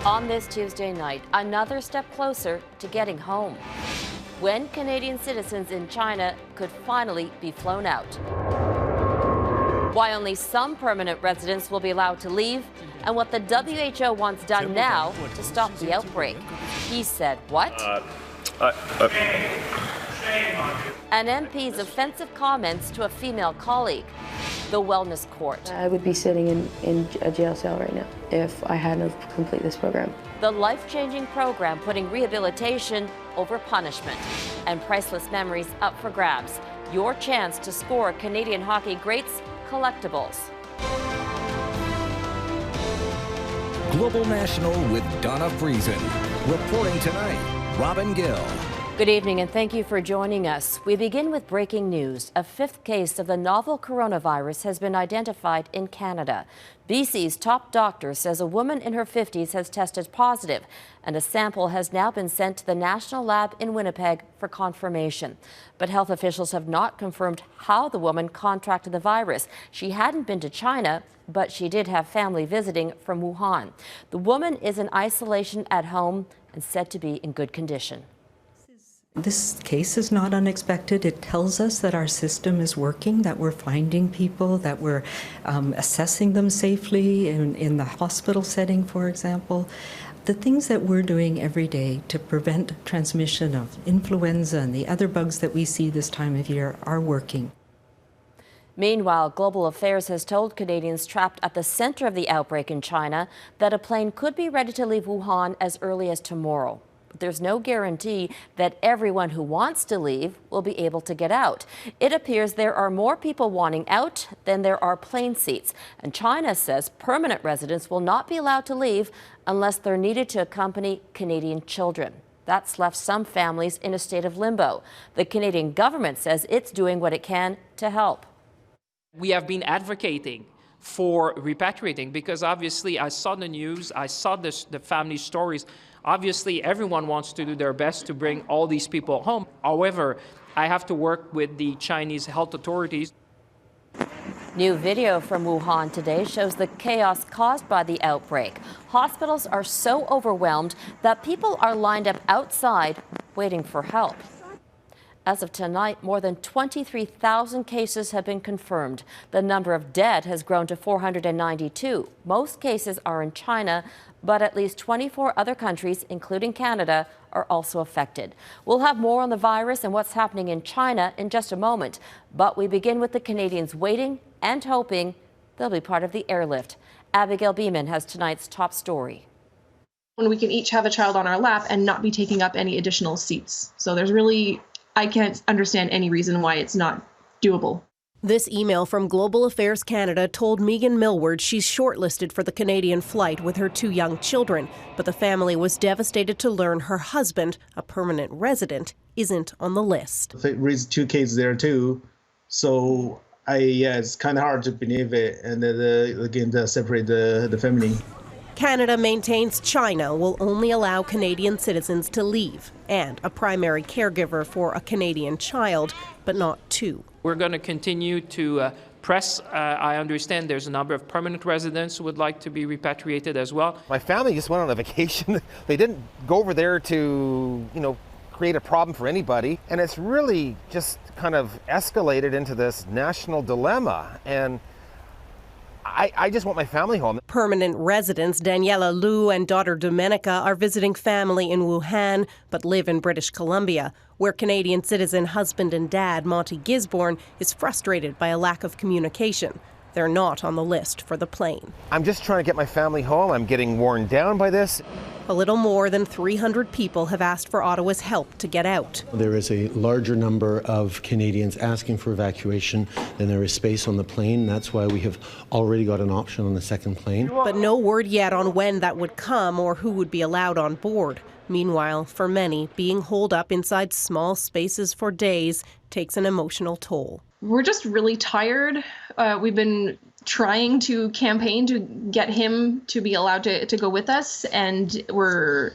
On this Tuesday night, another step closer to getting home. When Canadian citizens in China could finally be flown out. Why only some permanent residents will be allowed to leave, and what the WHO wants done now to stop the outbreak. He said what? An MP's offensive comments to a female colleague. The wellness court. I would be sitting in a jail cell right now if I hadn't completed this program. The life-changing program putting rehabilitation over punishment. And priceless memories up for grabs. Your chance to score Canadian hockey greats collectibles. Global National with Donna Friesen. Reporting tonight, Robin Gill. Good evening and thank you for joining us. We begin with breaking news. A fifth case of the novel coronavirus has been identified in Canada. BC's top doctor says a woman in her 50s has tested positive, and a sample has now been sent to the National Lab in Winnipeg for confirmation. But health officials have not confirmed how the woman contracted the virus. She hadn't been to China, but she did have family visiting from Wuhan. The woman is in isolation at home and said to be in good condition. This case is not unexpected. It tells us that our system is working, that we're finding people, that we're assessing them safely in the hospital setting, for example. The things that we're doing every day to prevent transmission of influenza and the other bugs that we see this time of year are working. Meanwhile, Global Affairs has told Canadians trapped at the center of the outbreak in China that a plane could be ready to leave Wuhan as early as tomorrow. There's no guarantee that everyone who wants to leave will be able to get out. It appears there are more people wanting out than there are plane seats. And China says permanent residents will not be allowed to leave unless they're needed to accompany Canadian children. That's left some families in a state of limbo. The Canadian government says it's doing what it can to help. We have been advocating for repatriating because obviously I saw the news, I saw the family stories. Obviously, everyone wants to do their best to bring all these people home. However, I have to work with the Chinese health authorities. New video from Wuhan today shows the chaos caused by the outbreak. Hospitals are so overwhelmed that people are lined up outside waiting for help. As of tonight, more than 23,000 cases have been confirmed. The number of dead has grown to 492. Most cases are in China, but at least 24 other countries, including Canada, are also affected. We'll have more on the virus and what's happening in China in just a moment. But we begin with the Canadians waiting and hoping they'll be part of the airlift. Abigail Bimman has tonight's top story. When we can each have a child on our lap and not be taking up any additional seats. So I can't understand any reason why it's not doable. This email from Global Affairs Canada told Megan Millward she's shortlisted for the Canadian flight with her 2 young children, but the family was devastated to learn her husband, a permanent resident, isn't on the list. I raised 2 kids there too, so it's kind of hard to believe it, and again separate the family. Canada maintains China will only allow Canadian citizens to leave and a primary caregiver for a Canadian child, but not 2. We're going to continue to press. I understand there's a number of permanent residents who would like to be repatriated as well. My family just went on a vacation. They didn't go over there to, create a problem for anybody. And it's really just kind of escalated into this national dilemma. And I just want my family home. Permanent residents Daniela Liu and daughter Domenica are visiting family in Wuhan, but live in British Columbia, where Canadian citizen husband and dad Monty Gisborne is frustrated by a lack of communication. They're not on the list for the plane. I'm just trying to get my family home. I'm getting worn down by this. A little more than 300 people have asked for Ottawa's help to get out. There is a larger number of Canadians asking for evacuation than there is space on the plane. That's why we have already got an option on the second plane. But no word yet on when that would come or who would be allowed on board. Meanwhile, for many, being holed up inside small spaces for days takes an emotional toll. We're just really tired. We've been trying to campaign to get him to be allowed to go with us, and we're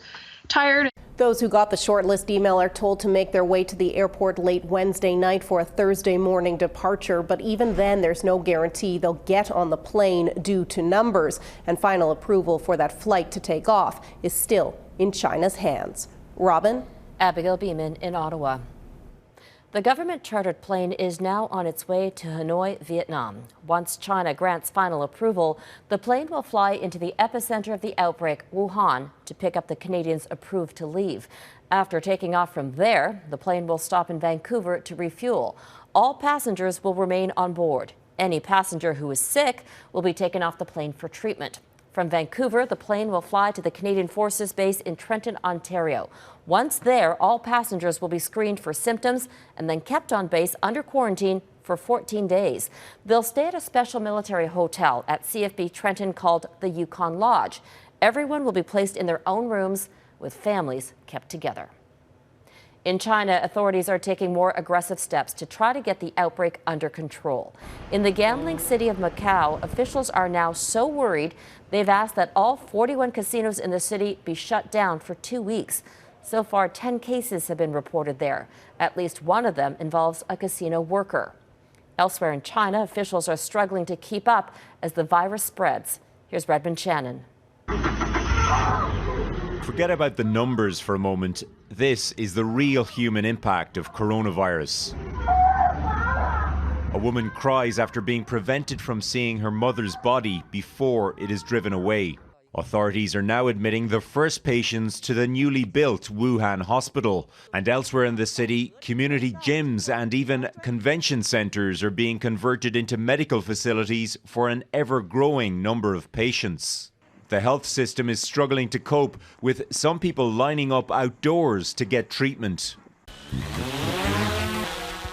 tired. Those who got the shortlist email are told to make their way to the airport late Wednesday night for a Thursday morning departure, but even then there's no guarantee they'll get on the plane due to numbers, and final approval for that flight to take off is still in China's hands. Robin? Abigail Bimman in Ottawa. The government-chartered plane is now on its way to Hanoi, Vietnam. Once China grants final approval, the plane will fly into the epicenter of the outbreak, Wuhan, to pick up the Canadians approved to leave. After taking off from there, the plane will stop in Vancouver to refuel. All passengers will remain on board. Any passenger who is sick will be taken off the plane for treatment. From Vancouver, the plane will fly to the Canadian Forces Base in Trenton, Ontario. Once there, all passengers will be screened for symptoms and then kept on base under quarantine for 14 days. They'll stay at a special military hotel at CFB Trenton called the Yukon Lodge. Everyone will be placed in their own rooms with families kept together. In China, authorities are taking more aggressive steps to try to get the outbreak under control. In the gambling city of Macau, officials are now so worried they've asked that all 41 casinos in the city be shut down for 2 weeks. So far, 10 cases have been reported there. At least one of them involves a casino worker. Elsewhere in China, officials are struggling to keep up as the virus spreads. Here's Redmond Shannon. Forget about the numbers for a moment. This is the real human impact of coronavirus. A woman cries after being prevented from seeing her mother's body before it is driven away. Authorities are now admitting the first patients to the newly built Wuhan hospital. And elsewhere in the city, community gyms and even convention centres are being converted into medical facilities for an ever-growing number of patients. The health system is struggling to cope, with some people lining up outdoors to get treatment.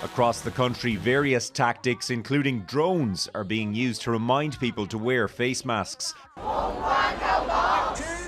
Across the country, various tactics, including drones, are being used to remind people to wear face masks.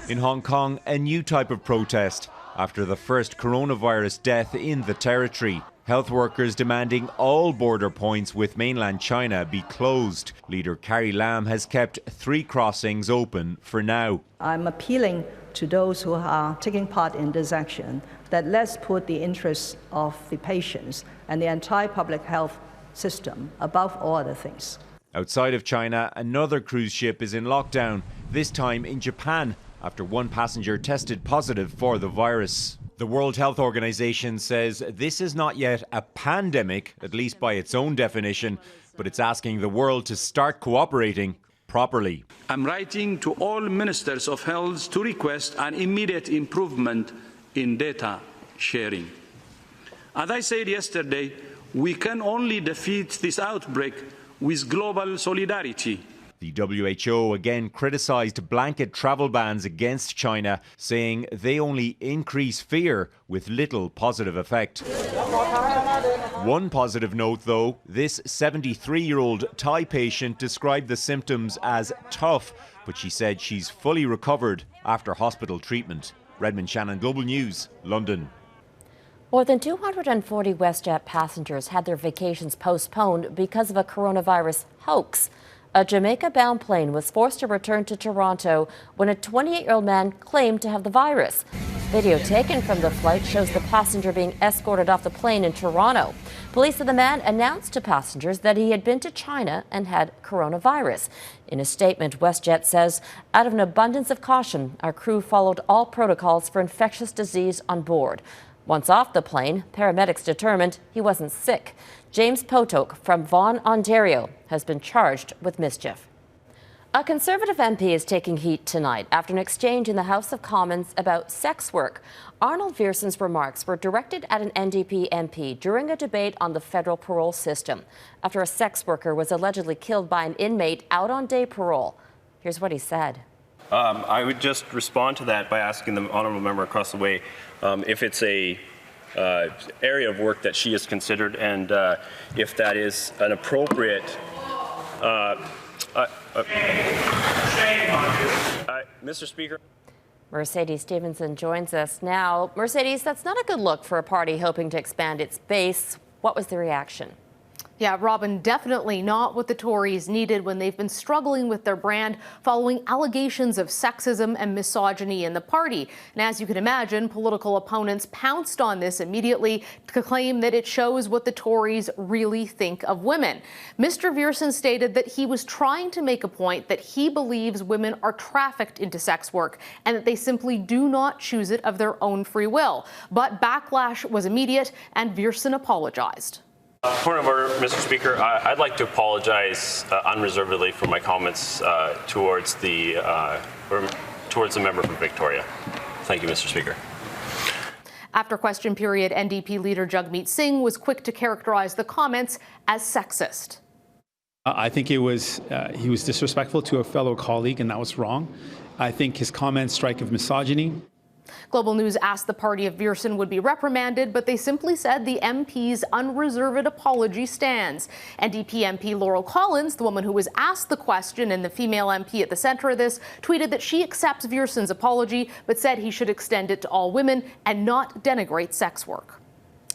In Hong Kong, a new type of protest after the first coronavirus death in the territory. Health workers demanding all border points with mainland China be closed. Leader Carrie Lam has kept 3 crossings open for now. I'm appealing to those who are taking part in this action that let's put the interests of the patients and the entire public health system above all other things. Outside of China, another cruise ship is in lockdown, this time in Japan, after one passenger tested positive for the virus. The World Health Organization says this is not yet a pandemic, at least by its own definition, but it's asking the world to start cooperating properly. I'm writing to all ministers of health to request an immediate improvement in data sharing. As I said yesterday, we can only defeat this outbreak with global solidarity. The WHO again criticised blanket travel bans against China, saying they only increase fear with little positive effect. One positive note, though, this 73-year-old Thai patient described the symptoms as tough, but she said she's fully recovered after hospital treatment. Redmond Shannon, Global News, London. More than 240 WestJet passengers had their vacations postponed because of a coronavirus hoax. A Jamaica-bound plane was forced to return to Toronto when a 28-year-old man claimed to have the virus. Video taken from the flight shows the passenger being escorted off the plane in Toronto. Police said the man announced to passengers that he had been to China and had coronavirus. In a statement, WestJet says, out of an abundance of caution, our crew followed all protocols for infectious disease on board. Once off the plane, paramedics determined he wasn't sick. James Potok from Vaughan, Ontario, has been charged with mischief. A Conservative MP is taking heat tonight after an exchange in the House of Commons about sex work. Arnold Viersen's remarks were directed at an NDP MP during a debate on the federal parole system after a sex worker was allegedly killed by an inmate out on day parole. Here's what he said. I would just respond to that by asking the honourable member across the way if it's a area of work that she has considered, and if that is an appropriate. Mr. Speaker. Mercedes Stephenson joins us now. Mercedes, that's not a good look for a party hoping to expand its base. What was the reaction? Yeah, Robin, definitely not what the Tories needed when they've been struggling with their brand following allegations of sexism and misogyny in the party. And as you can imagine, political opponents pounced on this immediately to claim that it shows what the Tories really think of women. Mr. Viersen stated that he was trying to make a point that he believes women are trafficked into sex work and that they simply do not choose it of their own free will. But backlash was immediate and Viersen apologized. Point of order, Mr. Speaker. I'd like to apologize unreservedly for my comments towards the member from Victoria. Thank you, Mr. Speaker. After question period, NDP leader Jagmeet Singh was quick to characterize the comments as sexist. I think he was disrespectful to a fellow colleague, and that was wrong. I think his comments strike of misogyny. Global News asked the party if Viersen would be reprimanded, but they simply said the MP's unreserved apology stands. NDP MP Laurel Collins, the woman who was asked the question and the female MP at the center of this, tweeted that she accepts Viersen's apology, but said he should extend it to all women and not denigrate sex work.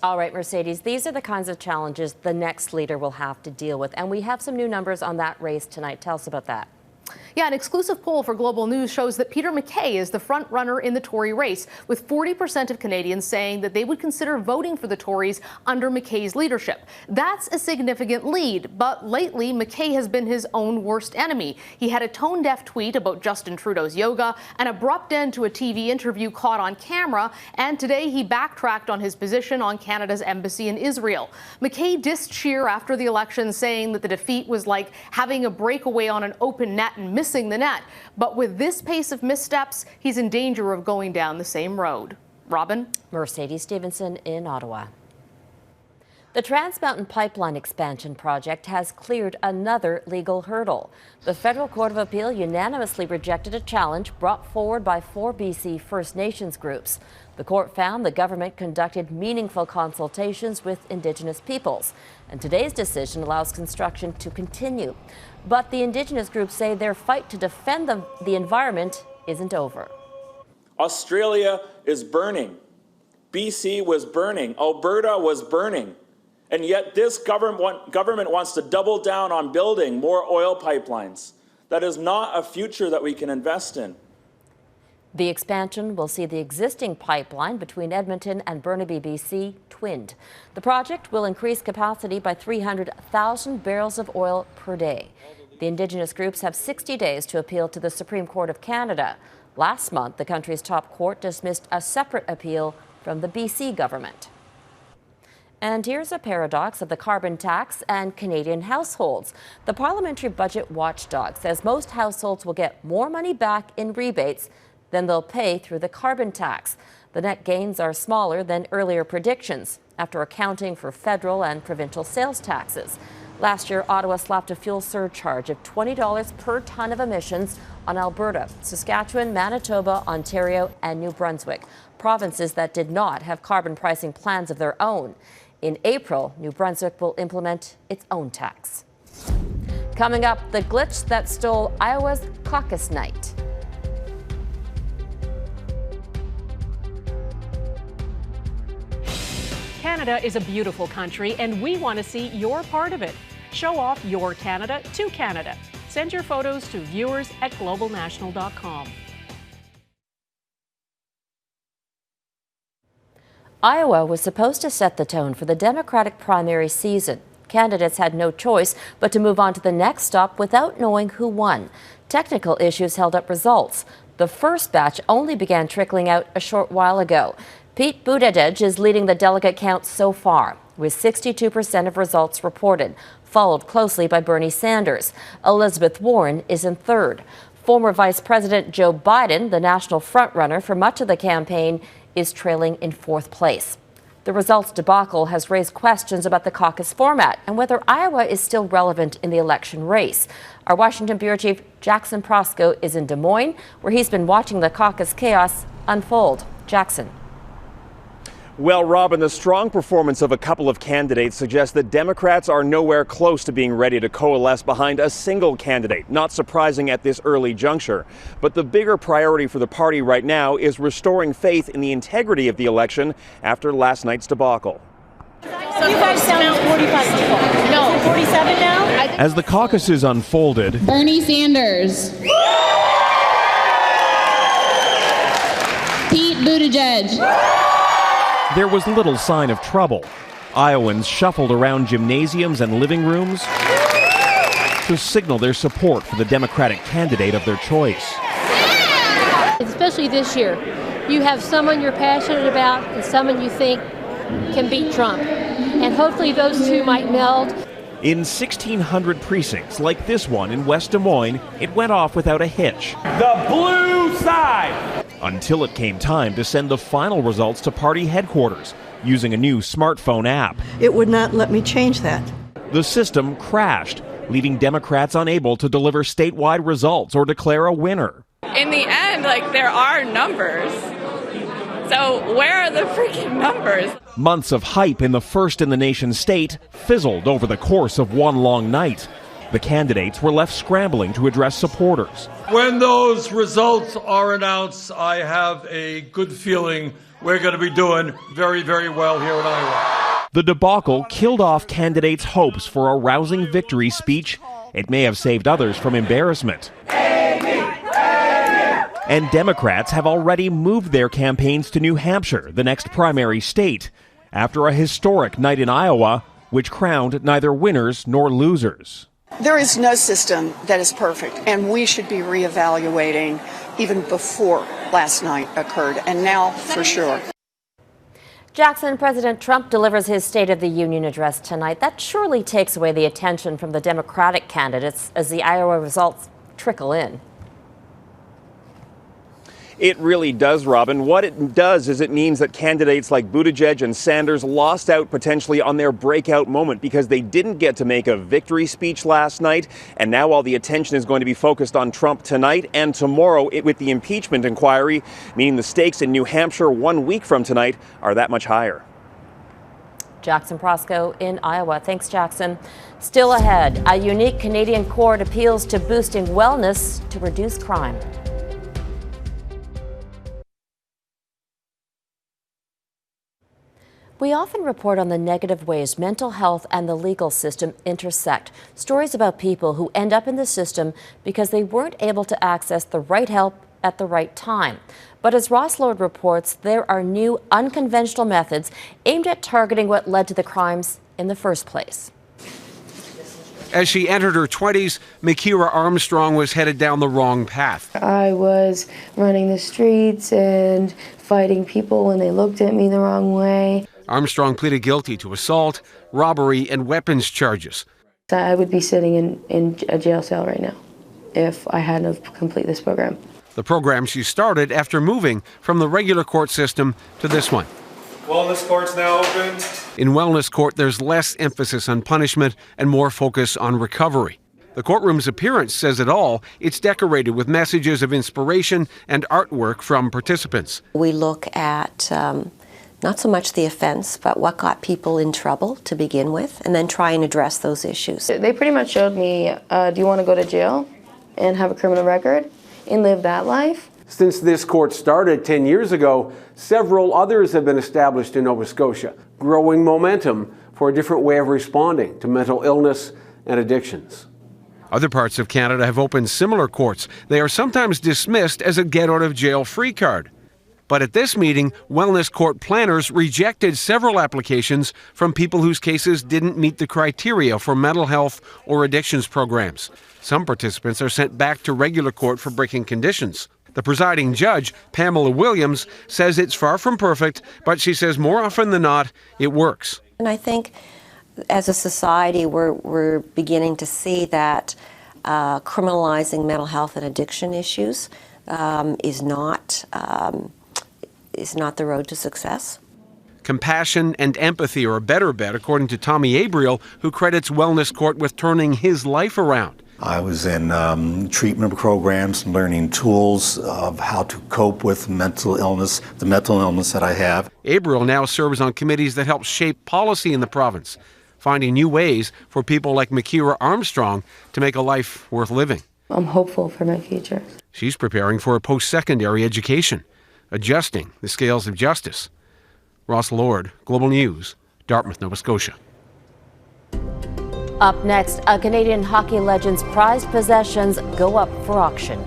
All right, Mercedes, these are the kinds of challenges the next leader will have to deal with. And we have some new numbers on that race tonight. Tell us about that. Yeah, an exclusive poll for Global News shows that Peter MacKay is the front runner in the Tory race, with 40% of Canadians saying that they would consider voting for the Tories under MacKay's leadership. That's a significant lead, but lately MacKay has been his own worst enemy. He had a tone-deaf tweet about Justin Trudeau's yoga, an abrupt end to a TV interview caught on camera, and today he backtracked on his position on Canada's embassy in Israel. MacKay dissed Scheer after the election, saying that the defeat was like having a breakaway on an open net and missing the net. But with this pace of missteps, he's in danger of going down the same road. Robin? Mercedes Stephenson in Ottawa. The Trans Mountain Pipeline expansion project has cleared another legal hurdle. The Federal Court of Appeal unanimously rejected a challenge brought forward by 4 BC First Nations groups. The court found the government conducted meaningful consultations with Indigenous peoples, and today's decision allows construction to continue. But the Indigenous groups say their fight to defend the environment isn't over. Australia is burning. BC was burning. Alberta was burning. And yet this government wants to double down on building more oil pipelines. That is not a future that we can invest in. The expansion will see the existing pipeline between Edmonton and Burnaby, BC, twinned. The project will increase capacity by 300,000 barrels of oil per day. The Indigenous groups have 60 days to appeal to the Supreme Court of Canada. Last month, the country's top court dismissed a separate appeal from the BC government. And here's a paradox of the carbon tax and Canadian households. The Parliamentary Budget Watchdog says most households will get more money back in rebates than they'll pay through the carbon tax. The net gains are smaller than earlier predictions after accounting for federal and provincial sales taxes. Last year, Ottawa slapped a fuel surcharge of $20 per ton of emissions on Alberta, Saskatchewan, Manitoba, Ontario, and New Brunswick, provinces that did not have carbon pricing plans of their own. In April, New Brunswick will implement its own tax. Coming up, the glitch that stole Iowa's caucus night. Canada is a beautiful country, and we want to see your part of it. Show off your Canada to Canada. Send your photos to viewers@globalnational.com. Iowa was supposed to set the tone for the Democratic primary season. Candidates had no choice but to move on to the next stop without knowing who won. Technical issues held up results. The first batch only began trickling out a short while ago. Pete Buttigieg is leading the delegate count so far, with 62% of results reported, followed closely by Bernie Sanders. Elizabeth Warren is in third. Former Vice President Joe Biden, the national frontrunner for much of the campaign, is trailing in fourth place. The results debacle has raised questions about the caucus format and whether Iowa is still relevant in the election race. Our Washington Bureau Chief Jackson Proskow is in Des Moines, where he's been watching the caucus chaos unfold. Jackson. Well, Robin, the strong performance of a couple of candidates suggests that Democrats are nowhere close to being ready to coalesce behind a single candidate. Not surprising at this early juncture. But the bigger priority for the party right now is restoring faith in the integrity of the election after last night's debacle. You guys sound 45 people. No. 47 now? As the caucuses unfolded, Bernie Sanders. Pete Buttigieg. there was little sign of trouble. Iowans shuffled around gymnasiums and living rooms to signal their support for the Democratic candidate of their choice. Especially this year, you have someone you're passionate about and someone you think can beat Trump. And hopefully those two might meld. In 1,600 precincts like this one in West Des Moines, it went off without a hitch. The blue side! Until it came time to send the final results to party headquarters using a new smartphone app. It would not let me change that. The system crashed, leaving Democrats unable to deliver statewide results or declare a winner. In the end, there are numbers. So where are the freaking numbers? Months of hype in the first-in-the-nation state fizzled over the course of one long night. The candidates were left scrambling to address supporters. When those results are announced, I have a good feeling we're going to be doing very, very well here in Iowa. The debacle killed off candidates' hopes for a rousing victory speech. It may have saved others from embarrassment. And Democrats have already moved their campaigns to New Hampshire, the next primary state, after a historic night in Iowa, which crowned neither winners nor losers. There is no system that is perfect, and we should be reevaluating even before last night occurred, and now for sure. Jackson, President Trump delivers his State of the Union address tonight. That surely takes away the attention from the Democratic candidates as the Iowa results trickle in. It really does, Robin. What it does is it means that candidates like Buttigieg and Sanders lost out potentially on their breakout moment because they didn't get to make a victory speech last night. And now all the attention is going to be focused on Trump tonight and tomorrow with the impeachment inquiry, meaning the stakes in New Hampshire 1 week from tonight are that much higher. Jackson Proskow in Iowa. Thanks, Jackson. Still ahead, a unique Canadian court appeals to boosting wellness to reduce crime. We often report on the negative ways mental health and the legal system intersect. Stories about people who end up in the system because they weren't able to access the right help at the right time. But as Ross Lord reports, there are new unconventional methods aimed at targeting what led to the crimes in the first place. As she entered her 20s, Makira Armstrong was headed down the wrong path. I was running the streets and fighting people when they looked at me the wrong way. Armstrong pleaded guilty to assault, robbery, and weapons charges. I would be sitting in a jail cell right now if I hadn't completed this program. The program she started after moving from the regular court system to this one. Wellness court's now open. In wellness court, there's less emphasis on punishment and more focus on recovery. The courtroom's appearance says it all. It's decorated with messages of inspiration and artwork from participants. We look at not so much the offense, but what got people in trouble to begin with, and then try and address those issues. They pretty much showed me, do you want to go to jail and have a criminal record and live that life? Since this court started 10 years ago, several others have been established in Nova Scotia, growing momentum for a different way of responding to mental illness and addictions. Other parts of Canada have opened similar courts. They are sometimes dismissed as a get-out-of-jail-free card. But at this meeting, wellness court planners rejected several applications from people whose cases didn't meet the criteria for mental health or addictions programs. Some participants are sent back to regular court for breaking conditions. The presiding judge, Pamela Williams, says it's far from perfect, but she says more often than not, it works. And I think as a society, we're beginning to see that criminalizing mental health and addiction issues is not the road to success. Compassion and empathy are a better bet, according to Tommy Abriel, who credits Wellness Court with turning his life around. I was in treatment programs, learning tools of how to cope with mental illness, the mental illness that I have. Abriel now serves on committees that help shape policy in the province, finding new ways for people like Makira Armstrong to make a life worth living. I'm hopeful for my future. She's preparing for a post-secondary education, adjusting the scales of justice. Ross Lord, Global News, Dartmouth, Nova Scotia. Up next, a Canadian hockey legend's prized possessions go up for auction.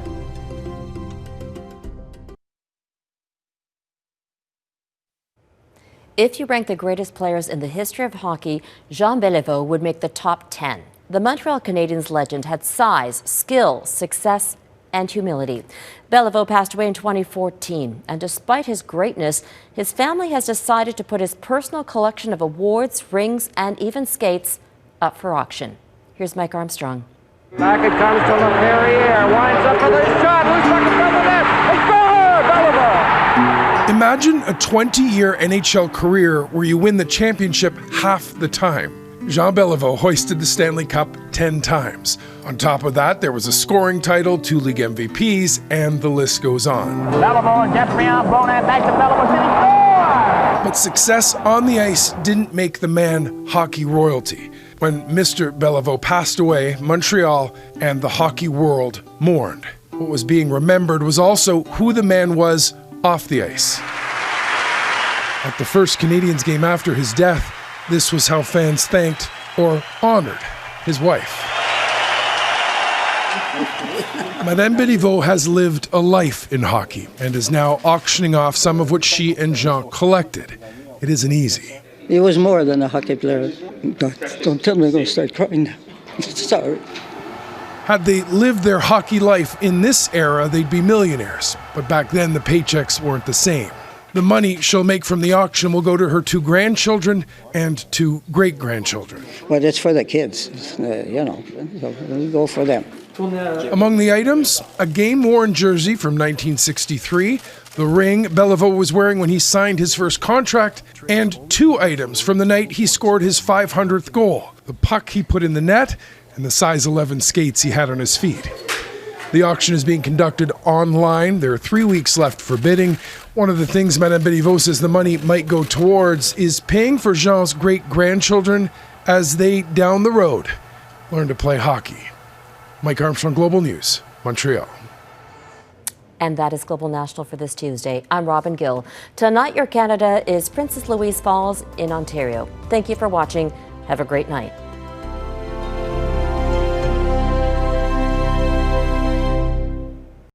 If you rank the greatest players in the history of hockey, Jean Béliveau would make the top 10. The Montreal Canadiens legend had size, skill, success, and humility. Béliveau passed away in 2014, and despite his greatness, his family has decided to put his personal collection of awards, rings, and even skates up for auction. Here's Mike Armstrong. Back it comes to LaPerriere, winds up for the shot, who's back in front of the net, they score! Béliveau! Imagine a 20-year NHL career where you win the championship half the time. Jean Béliveau hoisted the Stanley Cup 10 times. On top of that, there was a scoring title, 2 league MVPs, and the list goes on. Béliveau and Geoffrion Bonin back to Béliveau, did he score? But success on the ice didn't make the man hockey royalty. When Mr. Béliveau passed away, Montreal and the hockey world mourned. What was being remembered was also who the man was off the ice. At the first Canadiens game after his death, this was how fans thanked or honored his wife. Madame Béliveau has lived a life in hockey and is now auctioning off some of what she and Jean collected. It isn't easy. He was more than a hockey player. Don't tell me I'm going to start crying now. Sorry. Had they lived their hockey life in this era, they'd be millionaires. But back then, the paychecks weren't the same. The money she'll make from the auction will go to her 2 grandchildren and 2 great-grandchildren. Well, it's for the kids, you know, so we go for them. Among the items, a game-worn jersey from 1963, the ring Béliveau was wearing when he signed his first contract, and 2 items from the night he scored his 500th goal, the puck he put in the net and the size 11 skates he had on his feet. The auction is being conducted online. There are 3 weeks left for bidding. One of the things Madame Béliveau says the money might go towards is paying for Jean's great-grandchildren as they, down the road, learn to play hockey. Mike Armstrong, Global News, Montreal. And that is Global National for this Tuesday. I'm Robin Gill. Tonight, your Canada is Princess Louise Falls in Ontario. Thank you for watching. Have a great night.